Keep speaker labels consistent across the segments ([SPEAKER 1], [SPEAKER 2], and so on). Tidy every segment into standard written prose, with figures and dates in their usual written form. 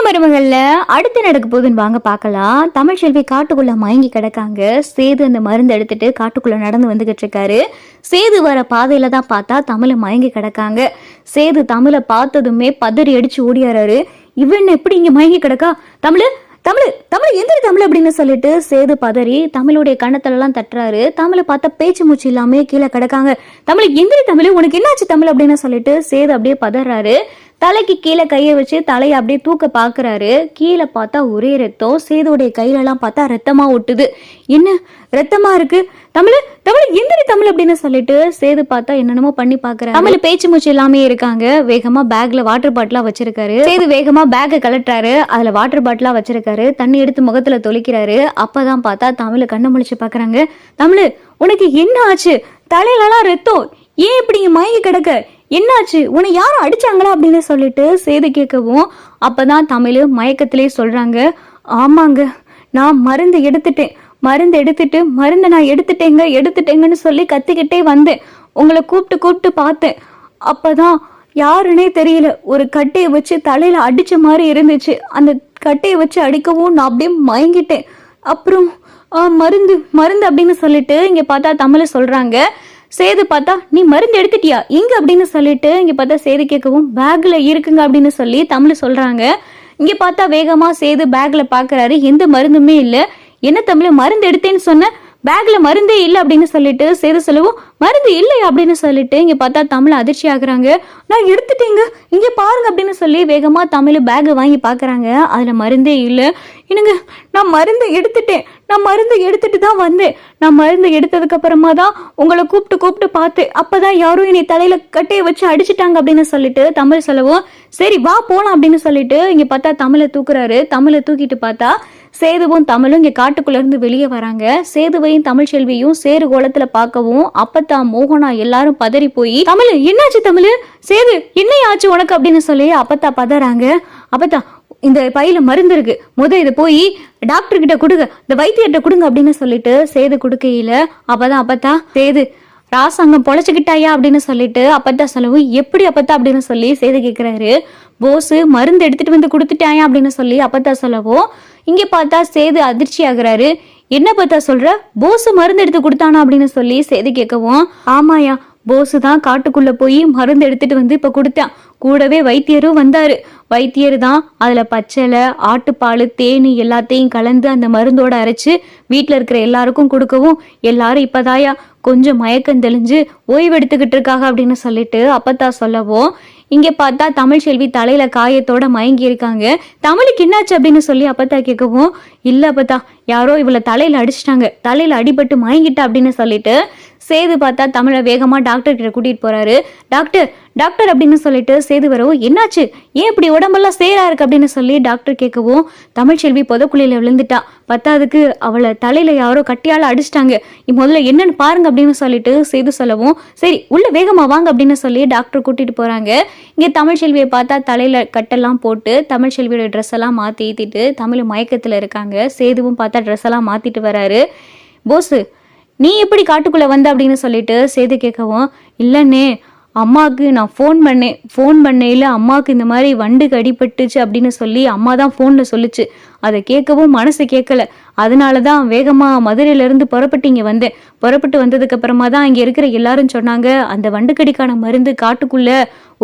[SPEAKER 1] மருமகள்ல அடுத்து நடக்க போகுதுன்னு வாங்க பார்க்கலாம். தமிழ்ச்செல்வி காட்டுக்குள்ள மயங்கி கிடக்காங்க. சேது அந்த மருந்து எடுத்துட்டு காட்டுக்குள்ள நடந்து வந்துகிட்டு இருக்காரு. சேது வர பாதையில தான் பார்த்தா தமிழ மயங்கி கிடக்காங்க. சேது தமிழை பார்த்ததுமே பதறி அடிச்சு ஓடியாரு. இவன் எப்படி இங்க மயங்கி கிடக்கா? தமிழ் தமிழ் தமிழ் எந்திரி தமிழ் அப்படின்னு சொல்லிட்டு சேது பதறி தமிழுடைய கண்ணத்துல எல்லாம் தட்டுறாரு. தமிழை பார்த்தா பேச்சு மூச்சு இல்லாமே கீழே கிடக்காங்க. தமிழ் எந்திரி தமிழ், உனக்கு என்னாச்சு தமிழ் அப்படின்னு சொல்லிட்டு சேது அப்படியே பதறாரு. தலைக்கு கீழே கையை வச்சு தலையை அப்படியே தூக்க பாக்குறாரு. கீழே பார்த்தா ஒரே ரத்தம். சேதுடைய கையில எல்லாம் பார்த்தா ரத்தமா ஒட்டுது. என்ன ரத்தமா இருக்கு? தமிழ் தமிழ் எந்திரி தமிழ் அப்படின்னு சொல்லிட்டு சேது பார்த்தா என்னென்னமோ பண்ணி பாக்குறாரு. தமிழ் பேச்சு மூச்சு எல்லாமே இருக்காங்க. வேகமா பேக்ல வாட்டர் பாட்டிலா வச்சிருக்காரு. சேது வேகமா பேக்கை கலட்டுறாரு. அதுல வாட்டர் பாட்டிலா வச்சிருக்காரு. தண்ணி எடுத்து முகத்துல தொளிக்கிறாரு. அப்பதான் பார்த்தா தமிழ் கண்ணை முழிச்சு பாக்குறாங்க. தமிழ் உனக்கு என்ன ஆச்சு? தலையிலலாம் ரத்தம், ஏன் இப்படி மயங்கி கிடக்க? என்னாச்சு? உன்னை யாரும் அடிச்சாங்களா அப்படின்னு சொல்லிட்டு சேது கேட்கவும் அப்பதான் தமிழ் மயக்கத்திலே சொல்றாங்க, ஆமாங்க, நான் மருந்து எடுத்துட்டேங்கன்னு சொல்லி கத்திக்கிட்டே வந்தேன். உங்களை கூப்பிட்டு பார்த்தேன். அப்பதான் யாருன்னே தெரியல, ஒரு கட்டையை வச்சு தலையில அடிச்ச மாதிரி இருந்துச்சு. அந்த கட்டையை வச்சு அடிக்கவும் நான் அப்படியே மயங்கிட்டேன். அப்புறம் மருந்து அப்படின்னு சொல்லிட்டு இங்க பார்த்தா தமிழ் சொல்றாங்க. சேது பார்த்தா, நீ மருந்து எடுத்துட்டியா எங்க அப்படின்னு சொல்லிட்டு இங்க பார்த்தா சேது கேட்கவும் பேக்ல இருக்குங்க அப்படின்னு சொல்லி தமிழ் சொல்றாங்க. இங்க பார்த்தா வேகமா சேது பேக்ல பாக்குறாரு. எந்த மருந்துமே இல்ல. என்ன தமிழ் மருந்து எடுத்தேன்னு சொன்ன, பேக்ல மருந்தே இல்லை அப்படின்னு சொல்லிட்டு சேது சொல்லவும் மருந்து இல்லையா அப்படின்னு சொல்லிட்டு இங்க பார்த்தா தமிழ் அதிர்ச்சி ஆகுறாங்க. நான் எடுத்துட்டேங்க, இங்க பாருங்க அப்படின்னு சொல்லி வேகமா தமிழ் பேக் வாங்கி பாக்குறாங்க. அதுல மருந்தே இல்லை. என்னங்க, நான் மருந்து எடுத்துட்டு தான் வந்தேன். நான் மருந்து எடுத்ததுக்கு அப்புறமா தான் உங்களை கூப்பிட்டு பார்த்தேன். அப்பதான் யாரும் என்னை தலையில கட்டையை வச்சு அடிச்சுட்டாங்க அப்படின்னு சொல்லிட்டு தமிழ் சொல்லவும் சரி வா போலாம் அப்படின்னு சொல்லிட்டு இங்க பார்த்தா தமிழை தூக்குறாரு. தமிழை தூக்கிட்டு பார்த்தா சேதுவும் தமிழும் இங்க காட்டுக்குள்ள இருந்து வெளியே வராங்க. சேதுவையும் தமிழ் செல்வியும் சேரு கோலத்துல பார்க்கவும் அப்பத்தா மோகனா எல்லாரும் பதறி போய், தமிழ் என்னாச்சு? தமிழ் சேது என்னையாச்சு உனக்கு அப்படின்னு சொல்லி அப்பத்தா பதறாங்க. அப்பத்தா இந்த பையில மருந்து இருக்கு, இதை போய் டாக்டர் கிட்ட கொடுங்க, இந்த வைத்தியர்கிட்ட கொடுங்க அப்படின்னு சொல்லிட்டு சேது கொடுக்கையில அப்பதான் அப்பத்தா சேது ராசாங்கம் பொழைச்சுக்கிட்டாயா அப்படின்னு சொல்லிட்டு அப்பத்தா சொல்லவும் எப்படி அப்பத்தா அப்படின்னு சொல்லி சேது கேட்கிறாரு. போஸ் மருந்து எடுத்துட்டு வந்து கொடுத்துட்டாயா அப்படின்னு சொல்லி அப்பத்தா சொல்லவும் இங்க பார்த்தா சேது அதிர்ச்சி ஆகுறாரு. என்ன பார்த்தா சொல்ற, போஸ் மருந்து எடுத்து கொடுத்தானா அப்படின்னு சொல்லி சேது கேட்கவும் ஆமாயா, போஸ் தான் காட்டுக்குள்ள போய் மருந்து எடுத்துட்டு வந்து இப்ப கொடுத்தான். கூடவே வைத்தியரும் வந்தாரு. வைத்தியர் தான் அதுல பச்சளை, ஆட்டுப்பால், தேனி எல்லாத்தையும் கலந்து அந்த மருந்தோட அரைச்சு வீட்டுல இருக்கிற எல்லாருக்கும் கொடுக்கவும் எல்லாரும் இப்பதாயா கொஞ்சம் மயக்கம் தெளிஞ்சு ஓய்வு எடுத்துக்கிட்டு இருக்காங்க அப்படின்னு சொல்லிட்டு அப்பத்தா சொல்லவும் இங்க பார்த்தா தமிழ் செல்வி தலையில காயத்தோட மயங்கி இருக்காங்க. தமிழுக்கு என்னாச்சு அப்படின்னு சொல்லி அப்பத்தா கேட்கவும் இல்ல அப்பத்தா, யாரோ இவளை தலையில அடிச்சிட்டாங்க, தலையில அடிபட்டு மயங்கிட்டா அப்படின்னு சொல்லிட்டு சேது பார்த்தா தமிழை வேகமா டாக்டர் கிட்ட கூட்டிட்டு போறாரு. டாக்டர் அப்படின்னு சொல்லிட்டு சேது வரவும் என்னாச்சு, ஏன் இப்படி உடம்பெல்லாம் சேரா இருக்கு அப்படின்னு சொல்லி டாக்டர் கேட்கவும் தமிழ் செல்வி புதக்குழியில விழுந்துட்டா. பத்தாவதுக்கு அவளை தலையில யாரோ கட்டியால அடிச்சிட்டாங்க, முதல்ல என்னன்னு பாருங்க அப்படின்னு சொல்லிட்டு சேது சொல்லவும் சரி உள்ள வேகமா வாங்க அப்படின்னு சொல்லி டாக்டர் கூட்டிட்டு போறாங்க. இங்க தமிழ் செல்வியை பார்த்தா தலையில கட்டெல்லாம் போட்டு தமிழ் செல்வியோட ட்ரெஸ் எல்லாம் மாத்தி ஏத்திட்டு தமிழ் மயக்கத்துல இருக்காங்க. சேதுவும் பார்த்தா ட்ரெஸ் எல்லாம் மாத்திட்டு வராரு. போஸ் நீ எப்படி காட்டுக்குள்ள வந்த அப்படின்னு சொல்லிட்டு சேது கேட்கவும் இல்லன்னே, அம்மாவுக்கு நான் ஃபோன் பண்ணையில அம்மாவுக்கு இந்த மாதிரி வண்டுக்கு அடிபட்டுச்சு அப்படின்னு சொல்லி அம்மா தான் ஃபோன்ல சொல்லிச்சு. அதை கேட்கவும் மனசு கேட்கல, அதனாலதான் வேகமா மதுரையில இருந்து புறப்பட்டு வந்தேன். புறப்பட்டு வந்ததுக்கு அப்புறமா தான் இங்க இருக்கிற எல்லாரும் சொன்னாங்க அந்த வண்டுக்கடிக்கான மருந்து காட்டுக்குள்ள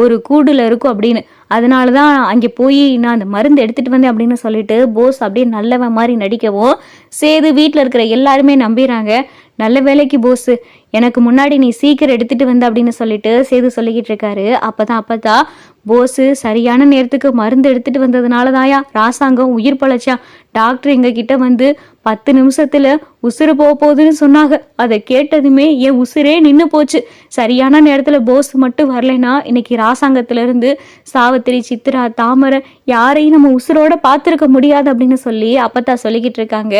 [SPEAKER 1] ஒரு கூடுல இருக்கும் அப்படின்னு. அதனாலதான் அங்கே போய் நான் அந்த மருந்து எடுத்துட்டு வந்தேன் அப்படின்னு சொல்லிட்டு போஸ் அப்படியே நல்லவன் மாதிரி நடிக்கவும் சேது வீட்டுல இருக்கிற எல்லாருமே நம்பிடுறாங்க. நல்ல வேலைக்கு போஸ், எனக்கு முன்னாடி நீ சீக்கிரம் எடுத்துட்டு வந்த அப்படின்னு சொல்லிட்டு சேது சொல்லிக்கிட்டு இருக்காரு. அப்பதான் போஸ் சரியான நேரத்துக்கு மருந்து எடுத்துட்டு வந்ததுனாலதாயா ராசாங்கம் உயிர் பழச்சா. டாக்டர் எங்க கிட்ட வந்து 10 நிமிஷத்துல உசுறு போகுதுன்னு சொன்னாங்க. அதை கேட்டதுமே என் உசுரே நின்று போச்சு. சரியான நேரத்துல போஸ் மட்டும் வரலைன்னா இன்னைக்கு ராசாங்கத்துல இருந்து சாவித்திரி, சித்ரா, தாமரை யாரையும் நம்ம உசுரோட பார்த்துருக்க முடியாது அப்படின்னு சொல்லி அப்பத்தா சொல்லிக்கிட்டு இருக்காங்க.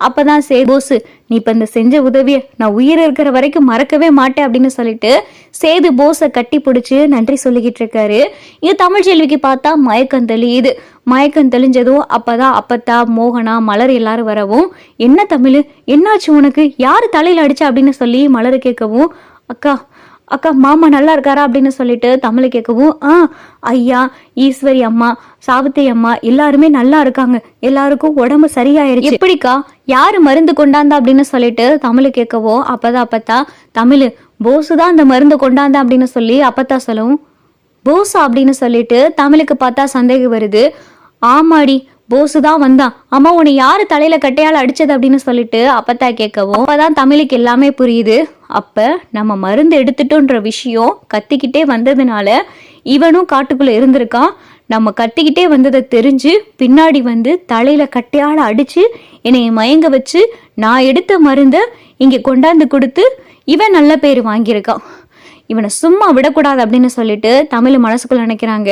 [SPEAKER 1] அப்பதான் போஸ் நீ இப்ப இந்த செஞ்ச உதவிய நான் உயிர் இருக்கிற வரைக்கும் மறக்கவே மாட்டேன் அப்படின்னு சொல்லிட்டு சேது போஸை கட்டி பிடிச்சு நன்றி சொல்லிக்கிட்டு இருக்காரு. இது தமிழ் செல்விக்கு பார்த்தா மயக்கம் தெளியுது. மயக்கம் தெளிஞ்சதும் அப்பதான் அப்பத்தா, மோகனா, மலர் எல்லாரும் வரவும் என்ன தமிழ் என்னாச்சு உனக்கு, யாரு தலையில அடிச்சா அப்படின்னு சொல்லி மலர் கேட்கவும் அக்கா அக்கா மாமா நல்லா இருக்காரா அப்படின்னு சொல்லிட்டு தமிழ் கேட்கவும், ஐயா, ஈஸ்வரி அம்மா, சாவித்திரி அம்மா எல்லாருமே நல்லா இருக்காங்க, எல்லாருக்கும் உடம்பு சரியாயிருச்சு. எப்படிக்கா, யாரு மருந்து கொண்டாந்தா அப்படின்னு சொல்லிட்டு தமிழ் கேட்கவும், அப்பதான் அப்பத்தா தமிழ் போசு தான் அந்த மருந்து கொண்டாந்தா அப்படின்னு சொல்லி அப்பத்தா சொல்லவும், போஸா அப்படின்னு சொல்லிட்டு தமிழுக்கு பார்த்தா சந்தேகம் வருது. ஆமாடி, போசு தான் வந்தான். அம்மா, உன்னை யாரு தலையில கட்டையால அடிச்சது அப்படின்னு சொல்லிட்டு அப்பத்தா கேட்கவும், அப்பதான் தமிழுக்கு எல்லாமே புரியுது. அப்ப நம்ம மருந்து எடுத்துட்டோன்ற விஷயம் கத்திக்கிட்டே வந்ததுனால இவனும் காட்டுக்குள்ள இருந்திருக்கான். நம்ம கத்திக்கிட்டே வந்ததை தெரிஞ்சு பின்னாடி வந்து தலையில கட்டையால அடிச்சு என்னை மயங்க வச்சு நான் எடுத்த மருந்தை இங்க கொண்டாந்து கொடுத்து இவன் நல்ல பேர் வாங்கியிருக்கான். இவனை சும்மா விடக்கூடாது அப்படின்னு சொல்லிட்டு தமிழ் மனசுக்குள்ள நினைக்கிறாங்க.